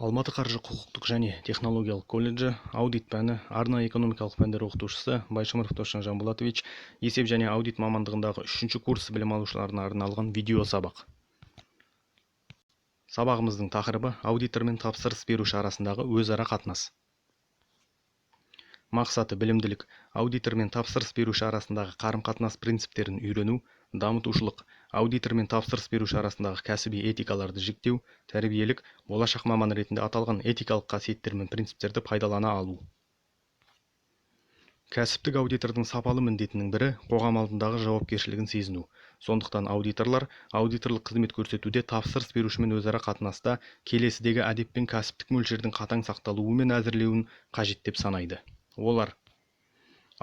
Алматы қаржы құқықтық және технологиялық колледжі аудит пәні арнайы экономикалық пәндер оқытушысы Байшымыров Досжан Жанболатович есеп және аудит мамандығындағы 3-ші курс білім алушыларына арналған видео сабақ. Сабағымыздың тақырыбы аудитор мен тапсырыс беруші арасындағы өзара қатынас. Мақсаты білімділік, аудитор мен тапсырыс беруші арасындағы қарым-қатынас принциптерін үйрену, дамытушылық, аудитор мен тапсырыс беруші арасындағы кәсіби этикаларды жіктеу, тәрбиелік, болашақ маман ретінде аталған этикалық қасиеттер мен принциптерді пайдалана алу. Кәсіптік аудитордың сапалы міндетінің бірі қоғам алдындағы жауапкершілігін сезіну. Сондықтан аудиторлар аудиторлық қызмет көрсетуде тапсырыс берушімен өзара қатынаста келесідегі әдеп пен кәсіптік мөлшердің қатаң сақталуы мен әзірлеуін қажет деп санайды. Олар: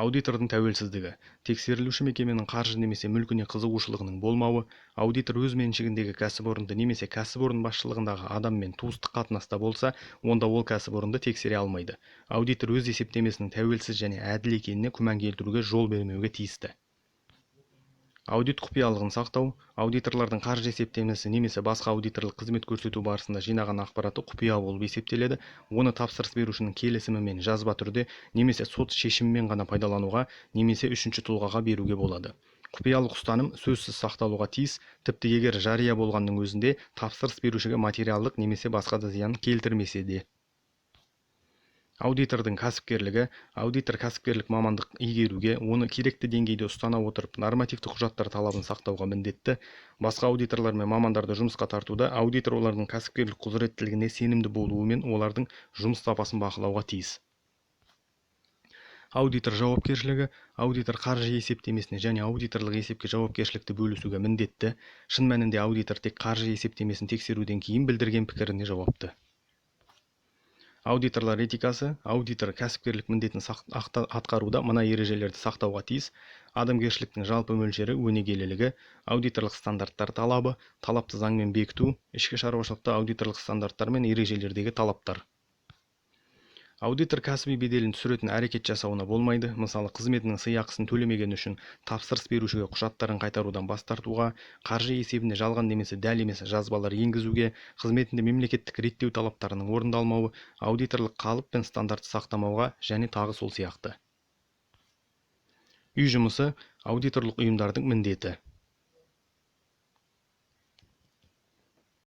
аудитордың тәуелсіздігі, тексерілуші мекеменің қаржы немесе мүлкіне қызығушылығының болмауы, аудитор өз меншігіндегі кәсіпорынды немесе кәсіпорын басшылығындағы адаммен туыстық қатынаста болса, онда ол кәсіпорынды тексере алмайды. Аудитор өз есептемесінің тәуелсіз және әділ екеніне күмән келтіруге жол бермеуге тиісті. Аудит құпиялығын сақтау, аудиторлардың қаржы есептемесі немесе басқа аудиторлық қызмет көрсету барысында жинаған ақпараты құпия болып есептеледі. Оны тапсырыс берушінің келісімімен жазба түрде немесе сот шешімімен ғана пайдалануға немесе үшінші тұлғаға беруге болады. Құпиялық ұстаным сөзсіз сақталуға тиіс, тіпті егер жария болғанның өзінде тапсырыс берушіге материалдық немесе басқа да зиян келтірмесе де. Аудитордың кәсіпкерлігі, аудитор кәсіпкерлік мамандық игеруге, оны керекті деңгейде ұстана отырып, нормативті құжаттар талабын сақтауға міндетті. Басқа аудиторлар мен мамандарды жұмысқа тартуда аудитор олардың кәсіпкерлік құзыреттілігіне сенімді болуы мен олардың жұмыс сапасын бақылауға тиіс. Аудитор жауапкершілігі, аудитор қаржы есептемесіне және аудиторлық есепке жауапкершілікті бөлісуге міндетті. Шын мәнінде аудитор тек қаржы есептемесін тексеруден кейін білдірген пікіріне жауапты. Аудиторлар этикасы, аудитор кәсіпкерлік міндетін атқаруда мына ережелерді сақтауға тиіс: адамгершіліктің жалпы мөлшері, өнегелілігі, аудиторлық стандарттар талабы, талапты заңмен бекіту, ішкі шаруашылықта аудиторлық стандарттар мен ережелердегі талаптар. Аудитор кәсіби беделін түсіретін әрекет жасауына болмайды. Мысалы, қызметінің сыйақысын төлемеген үшін тапсырыс берушіге құжаттарын қайтарудан бас тартуға, қаржы есебіне жалған немесе дәл емес жазбалар енгізуге, қызметінде мемлекеттік реттеу талаптарының орындалмауы, аудиторлық қалып пен стандартты сақтамауға және тағы сол сияқты. Үй жұмысы, аудиторлық ұйымдардың міндеті.